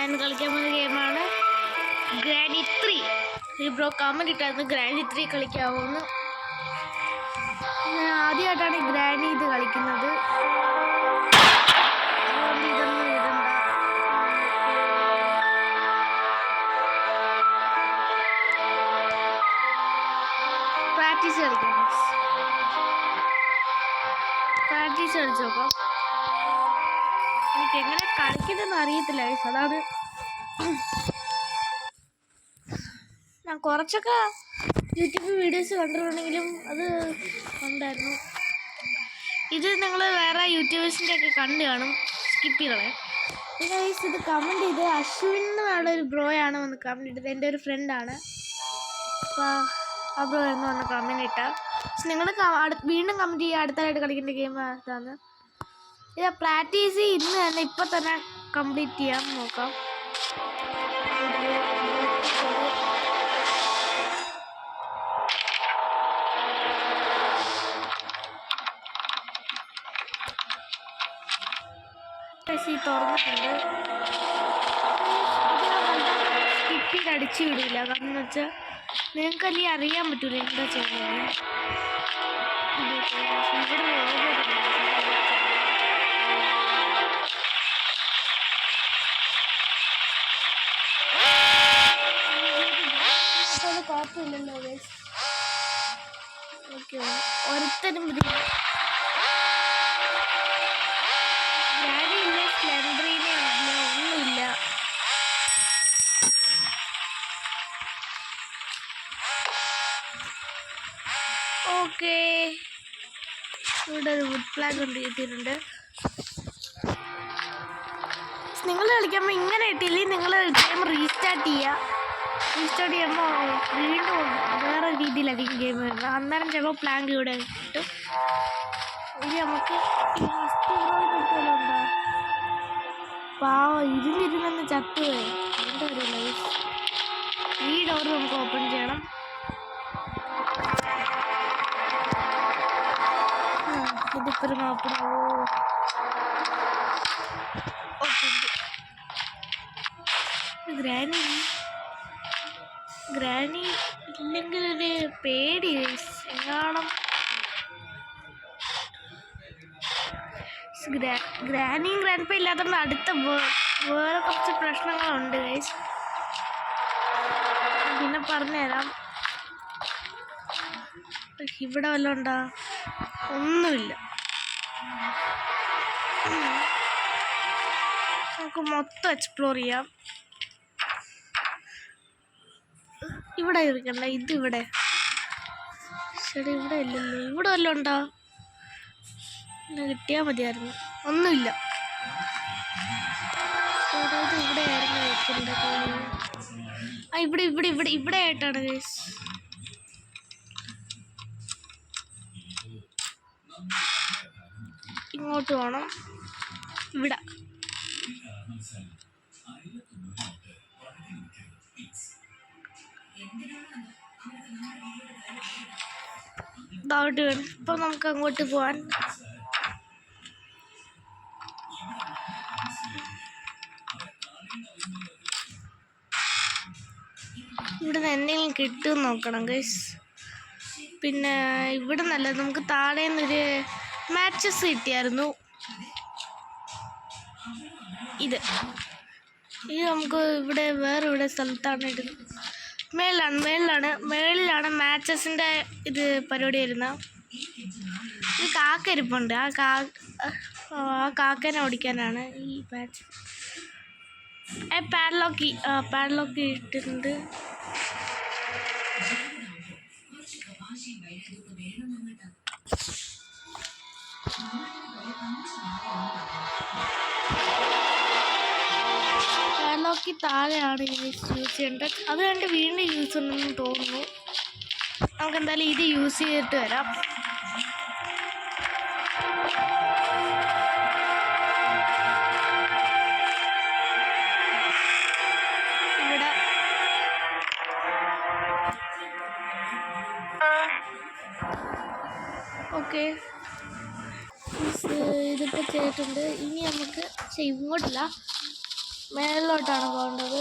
ഞാൻ കളിക്കാൻ പോകുന്ന ഗെയിമാണ് ഗ്രാനി 3. ഈ ബ്രോ കമൻറ്റ് ഇട്ടായിരുന്നു ഗ്രാനി 3 കളിക്കാവുമെന്ന്. ഞാൻ ആദ്യമായിട്ടാണ് ഈ ഗ്രാനി ഇത് കളിക്കുന്നത്. അതുകൊണ്ട് ഇതൊന്നും ഇടണ്ട. പ്രാക്ടീസ് കളിക്കാം. പ്രാക്ടീസ് കളിച്ച് നോക്കാം. എനിക്ക് എങ്ങനെ കളിക്കുന്നതെന്ന് അറിയത്തില്ല. അതാണ് ഞാൻ കുറച്ചൊക്കെ യൂട്യൂബ് വീഡിയോസ് കണ്ടിട്ടുണ്ടെങ്കിലും അത് ഉണ്ടായിരുന്നു. ഇത് നിങ്ങൾ വേറെ യൂട്യൂബേഴ്സിൻ്റെ ഒക്കെ കണ്ടു കാണും, സ്കിപ്പ് ചെയ്തോളെ. പിന്നെ ഇത് കമൻറ്റ് ചെയ്ത് അശ്വിൻ എന്നുള്ള ഒരു ബ്രോയാണ് വന്ന് കമൻറ്റ് ഇട്ടത്. എൻ്റെ ഒരു ഫ്രണ്ടാണ്. അപ്പോൾ ആ ബ്രോ എന്ന് വന്ന് കമൻറ്റ് ഇട്ടാൽ പക്ഷെ നിങ്ങൾ വീണ്ടും കമൻറ്റ് ചെയ്യുക അടുത്തതായിട്ട് കളിക്കേണ്ട ഗെയിം അതാണ്. ഇത് പ്രാക്ടീസ് ഇന്ന് തന്നെ ഇപ്പം തന്നെ കംപ്ലീറ്റ് ചെയ്യാൻ നോക്കാം. തുറന്നിട്ടുണ്ട്. സ്കിപ്പ് ചെയ്ത് അടിച്ചു വിടില്ല. കാരണം എന്ന് വെച്ചാൽ നിങ്ങൾക്ക് അല്ലെങ്കിൽ അറിയാൻ പറ്റൂല എന്താ ചെയ്യുന്നത്. ഇവിടെ കുഴപ്പമില്ലല്ലോ. ഓക്കെ, ഒരുത്തരും ഒന്നുമില്ല. ഓക്കെ, ഇവിടെ ഒരു വുഡ് ഫ്ലാഗ് കൊണ്ട് കിട്ടിയിട്ടുണ്ട്. നിങ്ങൾ കളിക്കുമ്പോൾ ഇങ്ങനെ കിട്ടിയില്ലെങ്കിൽ നിങ്ങൾ ഗെയിം റീസ്റ്റാർട്ട് ചെയ്യുക. റീസ്റ്റാർട്ട് ചെയ്യുമ്പോൾ വീണ്ടും വേറെ രീതിയിലായിരിക്കും ഗെയിം വരുന്നത്. അന്നേരം ചിലപ്പോൾ പ്ലാങ്ക് ഇവിടെ കിട്ടും. ഇനി നമുക്ക് ഈ ഹസ്തിണ്ടോ പാവം ഇരുന്നിരുന്നെന്ന് ചത്തുപോയി. എന്താ ഒരു ലൈഫ്. ഈ ഡോർ നമുക്ക് ഓപ്പൺ ചെയ്യണം. ഇതിപ്പോൾ ഒരു നോക്കണോ. ഗ്രാനി ഇല്ലെങ്കിൽ ഒരു പേടി കാണണം. ഗ്രാനിയും ഗ്രാൻഡ്പ ഇല്ലാത്തതുകൊണ്ട് അടുത്ത വേറെ കുറച്ച് പ്രശ്നങ്ങളുണ്ട് ഗൈസ്. പിന്നെ പറഞ്ഞുതരാം. ഇവിടെ വല്ലതും ഉണ്ടോ? ഒന്നുമില്ല. നമുക്ക് മൊത്തം എക്സ്പ്ലോർ ചെയ്യാം. ഇവിടെ ഇരിക്കണ്ട, ഇതിവിടെ. ശരി, ഇവിടെ ഇല്ലല്ലോ. ഇവിടെ വല്ലതും ഉണ്ടോ? കിട്ടിയാൽ മതിയായിരുന്നു. ഒന്നുമില്ല. ഇവിടെ ആയിരുന്നു വെക്കേണ്ടത്. ഇവിടെ ഇവിടെ ഇവിടെ ഇവിടെ ആയിട്ടാണ് ഗൈസ്. ഇങ്ങോട്ട് പോകണം. ഇവിടെ ഇപ്പം നമുക്ക് അങ്ങോട്ട് പോവാൻ. ഇവിടെ നിന്ന് എന്തെങ്കിലും കിട്ടും നോക്കണം ഗൈസ്. പിന്നെ ഇവിടെ നല്ല നമുക്ക് താഴെ നിന്നൊരു മാച്ചസ് കിട്ടിയായിരുന്നു. ഇത് നമുക്ക് ഇവിടെ വേറെ ഇവിടെ സ്ഥലത്താണ് ഇടുന്നത്. മേളിലാണ് മാച്ചസിൻ്റെ ഇത് പരിപാടി വരുന്നത്. ഒരു കാക്ക ഇരിപ്പുണ്ട്. ആ കാക്കനെ ഓടിക്കാനാണ് ഈ മാച്ച്. പാഡ്ലോക്ക് ഇട്ടിട്ടുണ്ട്. പാഡ്ലോക്ക് താഴെയാണ് യൂസ് ചെയ്യേണ്ടത്. അത് കണ്ട് വീണ്ടും യൂസ് ഉണ്ടെന്ന് തോന്നുന്നു. നമുക്ക് എന്തായാലും ഇത് യൂസ് ചെയ്തിട്ട് വരാം. ഓക്കെ, ഇതിപ്പോൾ ചെയ്തിട്ടുണ്ട്. ഇനി നമുക്ക് ഇങ്ങോട്ടില്ല, മേളിലോട്ടാണ് പോകേണ്ടത്.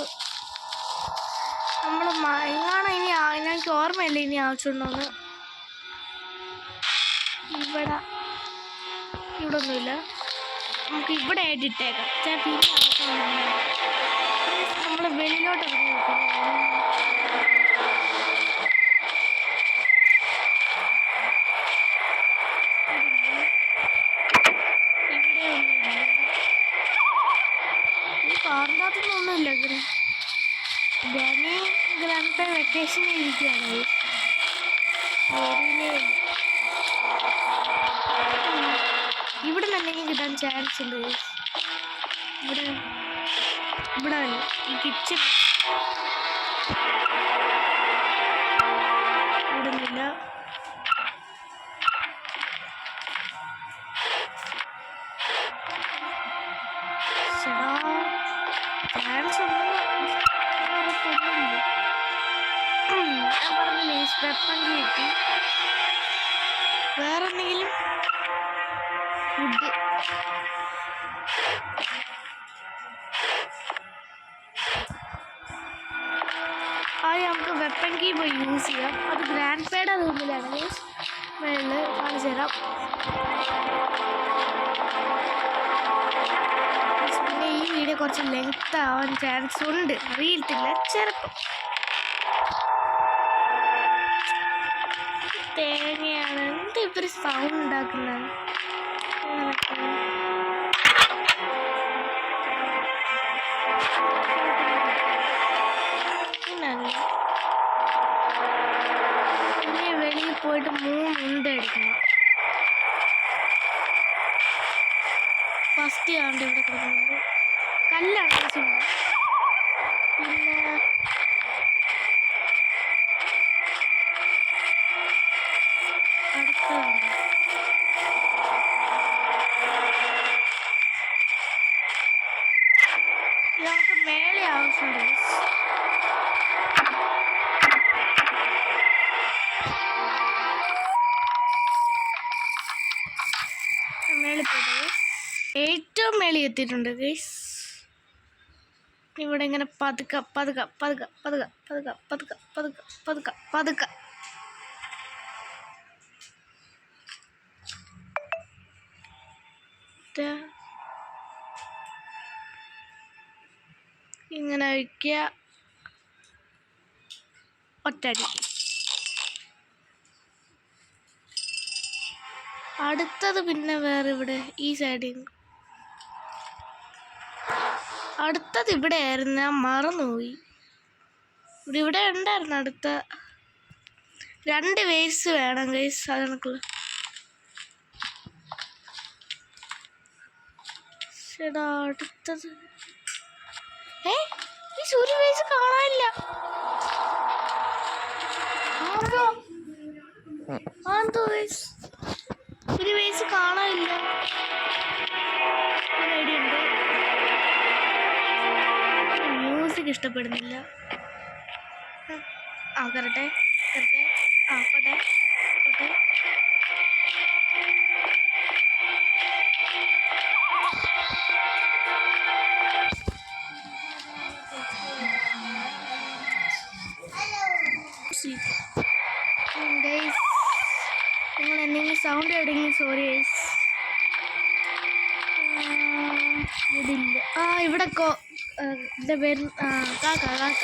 നമ്മൾ എങ്ങാണ് ഇനി എനിക്ക് ഓർമ്മയില്ല ഇനി ആവശ്യമുണ്ടോന്ന്. ഇവിടെ ഒന്നുമില്ല. നമുക്ക് ഇവിടെ ആയിട്ട് ഇട്ടേക്കാം. പിന്നെ നമ്മൾ വെളിയിലോട്ട് ഇറങ്ങി കാറിനകത്തൊന്നുമില്ല. ഡാനി ഗ്രാൻഡ് വെക്കേഷനിൽ ഇരിക്കുകയാണ്. ഇവിടെ നിന്നെങ്കിൽ കിട്ടാൻ ചാൻസ് ഉണ്ട്. ഇവിടെ ഈ കിച്ചൺ ഇവിടുന്നില്ല. ചാൻസ് ഒന്നും ഞാൻ പറഞ്ഞില്ലേ വെപ്പങ്കി കിട്ടി. വേറെ എന്തെങ്കിലും ഫുഡ് നമുക്ക് വെപ്പൺ കീ പോയി യൂസ് ചെയ്യാം. അത് ഗ്രാൻഡ് പേയുടെ റൂമിലാണ് മേളിൽ കാണിച്ചു തരാം. പിന്നെ ഈ വീഡിയോ കുറച്ച് ലെങ്ത് ആവാൻ ചാൻസ് ഉണ്ട്, അറിയത്തില്ല ചിലപ്പോൾ. തേങ്ങയാണ് എന്താ ഇവർ സൗണ്ട് ഉണ്ടാക്കുന്നത്? ഇനി വെളിയിൽ പോയിട്ട് 3 ഉണ്ട എടുക്കണം. ഫസ്റ്റ് ആണ്ട് ഇവിടെ കിടക്കുന്നത് കല്ലാണ്. പിന്നെ അടുത്തതാണ് നമുക്ക് മേലെ ആവശ്യമുണ്ട്. മേളിൽ പോയിട്ട് ഏറ്റവും മേളിൽ എത്തിയിട്ടുണ്ട് ഗൈസ്. ഇവിടെ ഇങ്ങനെ പതുക്കെ പതുക്കെ പതുക്കെ പതുക്കെ പതുക്കെ പതുക്കെ പതുക്കെ പതുക്കെ പതുക്കെ ഇങ്ങനെ വയ്ക്കുക. ഒറ്റടി. അടുത്തത് പിന്നെ വേറെ ഇവിടെ ഈ സൈഡിൽ അടുത്തത് ഇവിടെ ആയിരുന്നു, ഞാൻ മറന്നുപോയി. ഇവിടെ ഉണ്ടായിരുന്നു അടുത്ത 2 വേസ് വേണം ഗൈസ്. അതിനൊക്കെ ചേട്ടാ അടുത്തത് ഈ ഒരു വേസ് കാണാനില്ല. ഒരു വേസ് കാണാനില്ല. ഐഡിയ ഉണ്ട്. മ്യൂസിക് ഇഷ്ടപ്പെടുന്നില്ല. കരട്ടെ പോട്ടെ പോട്ടെ. നിങ്ങൾ എന്തെങ്കിലും സൗണ്ട് എവിടെയെങ്കിലും സോറി ഗൈസ്. ഇവിടില്ല. ഇവിടെ എൻ്റെ പേര് കാക്ക ഇവിടെ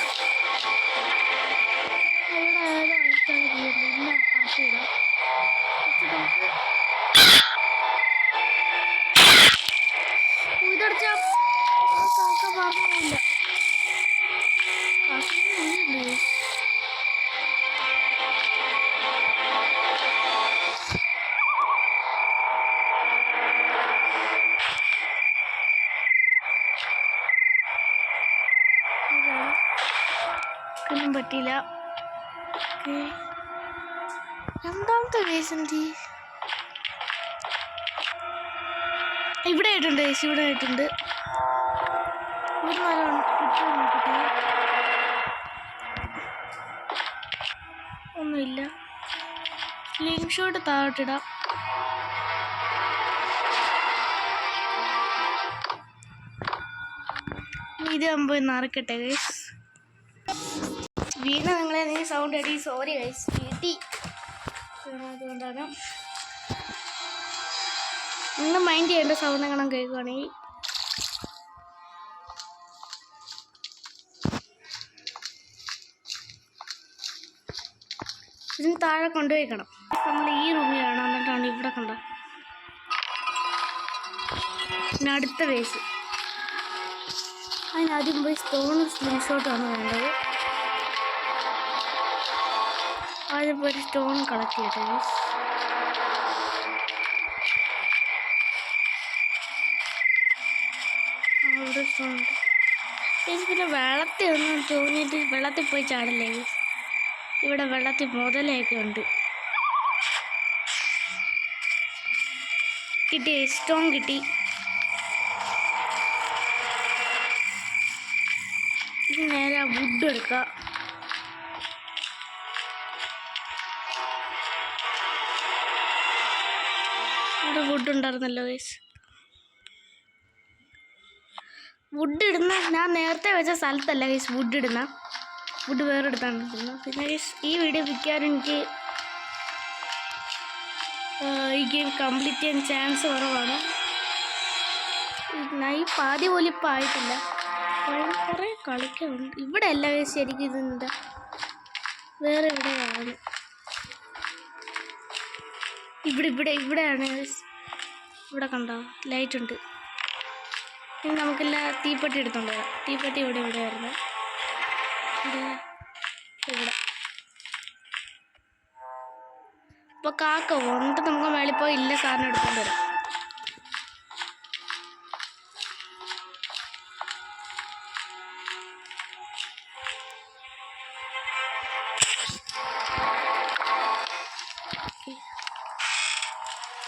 ഏതോ ആൾക്കാർ ഇന്ന പറത്തിയിടാം. ഇതടിച്ച കാക്ക പറഞ്ഞില്ല. കാക്കയുണ്ട്. ഒന്നും പറ്റിയില്ല. രണ്ടാമത്തെ വേസ് എന്തി ഇവിടെ ആയിട്ടുണ്ട്. ഇവിടെ ആയിട്ടുണ്ട്. ഒന്നുമില്ല. സ്ലിംഗ് ഷോട്ട് താഴോട്ടിടാം. ഇത് പോയി നറുക്കട്ടെ ഗൈസ്. വീണ് നിങ്ങളെ നീ സൗണ്ട് അടി, സോറി ഗൈസ്. വീട്ടി അതുകൊണ്ടാണ് നിങ്ങൾ മൈൻഡ് ചെയ്യേണ്ട. സൗണ്ട് എങ്ങനെ കേൾക്കുകയാണെങ്കിൽ ഇതിന് താഴെ കൊണ്ടുപോയിക്കണം. നമ്മൾ ഈ റൂമിലാണ്. എന്നിട്ടാണ് ഇവിടെ കണ്ട പിന്നെ അടുത്ത വേസ്. അതിനാദ്യം പോയി സ്റ്റോൺ സ്ക്രീൻഷോട്ടാണ് വേണ്ടത്. ആദ്യം പോയി സ്റ്റോൺ കളക്ട് ചെയ്യട്ടെ ഗൈസ്. അവിടെ സ്റ്റോൺ ഉണ്ട് ഗൈസ്. പിന്നെ വെള്ളത്തിൽ ഒന്നും തോന്നിയിട്ട് വെള്ളത്തിൽ പോയി ചാടല്ലേ ഗൈസ്. ഇവിടെ വെള്ളത്തിൽ മുതലൊക്കെ ഉണ്ട്. കിട്ടി, സ്റ്റോൺ കിട്ടി. ഇത് നേരെ വുഡ് എടുക്കാം. ഇവിടെ വുഡ് ഉണ്ടായിരുന്നല്ലോ ഗൈസ്. വുഡ് ഇടുന്ന ഞാൻ നേരത്തെ വെച്ച സ്ഥലത്തല്ല ഗൈസ് വുഡ് ഇടുന്ന. വുഡ് വേറെ എടുത്താണ് ഇടുന്നത്. പിന്നെ ഗൈസ് ഈ വീഡിയോ വിൽക്കാൻ എനിക്ക് ഈ ഗെയിം കംപ്ലീറ്റ് ചെയ്യാൻ ചാൻസ് കുറവാണ്. ഞാൻ ഈ പാതി പോലും ഇപ്പം ആയിട്ടില്ല. കുറേ കളിക്കുന്നുണ്ട്. ഇവിടെ അല്ല ഗൈസ് ശരിക്കും ഇതെന്താ വേറെ എവിടെയാണ്. ഇവിടെയാണ് ഗൈസ്. ഇവിടെ കണ്ടോ ലൈറ്റ് ഉണ്ട്. ഇനി നമുക്കില്ല തീപ്പെട്ടി എടുത്തോണ്ട് വരാം. തീപ്പെട്ടി ഇവിടെ ആയിരുന്നു. ഇവിടെ ഇപ്പോൾ കാക്ക വന്നിട്ട് നമുക്ക് മേളിൽ പോയി ഇല്ല സാധനം എടുത്തോണ്ട് വരാം.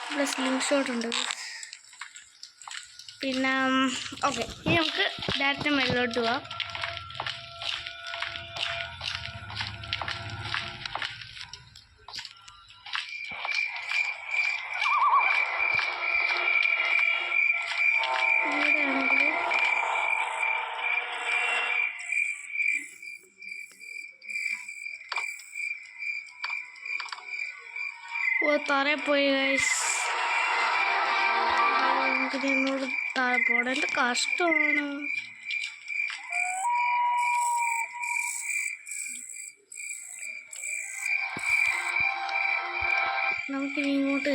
ഇവിടെ സ്ലിംഗ് ഷോട്ട് ഉണ്ട്. പിന്നെ ഓക്കെ, ഇനി നമുക്ക് ഡയറക്റ്റ് മേളിലോട്ട് പോവാം. താഴെ പോയി ഗൈസ്. നമുക്കിനി എന്നോട് താഴെ പോകണം. എന്ത് കഷ്ടമാണ്. നമുക്കിനി ഇങ്ങോട്ട്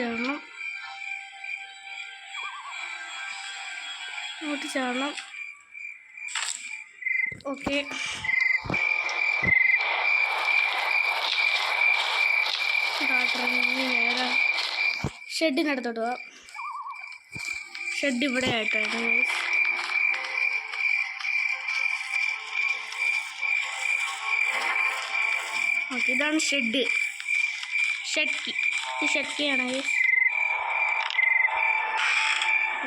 ചാടണം. ഓക്കെ, നേരെ ഷെഡിനടുത്തോട്ട് പോവാം. ഷെഡ് ഇവിടെ ആയിട്ടാണ്. ഓക്കെ, ഇതാണ് ഷെഡ്. ഷെഡ്കി, ഇത് ഷെഡ്കിയാണ്.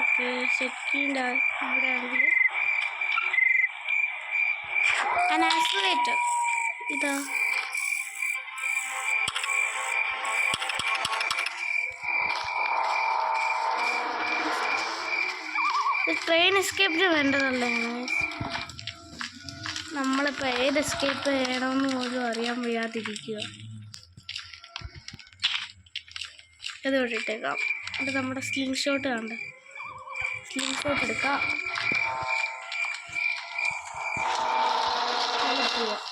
ഓക്കെ, ഷെഡ്കിൻ്റെ ഇവിടെ ആണെങ്കിൽ ആക്സിലേറ്റർ ഇതാ. ട്രെയിൻ എസ്കേപ്പിന് വേണ്ടതല്ലേ. നമ്മളിപ്പോൾ ഏത് എസ്കേപ്പ് ചെയ്യണമെന്ന് പോലും അറിയാൻ വയ്യാതിരിക്കുക. ഇത് വിട്ടിട്ടേക്കാം. ഇത് നമ്മുടെ സ്ലിംഗ് ഷോട്ട് കണ്ട. സ്ലിംഗ് ഷോട്ട് എടുക്കാം. പോവാം.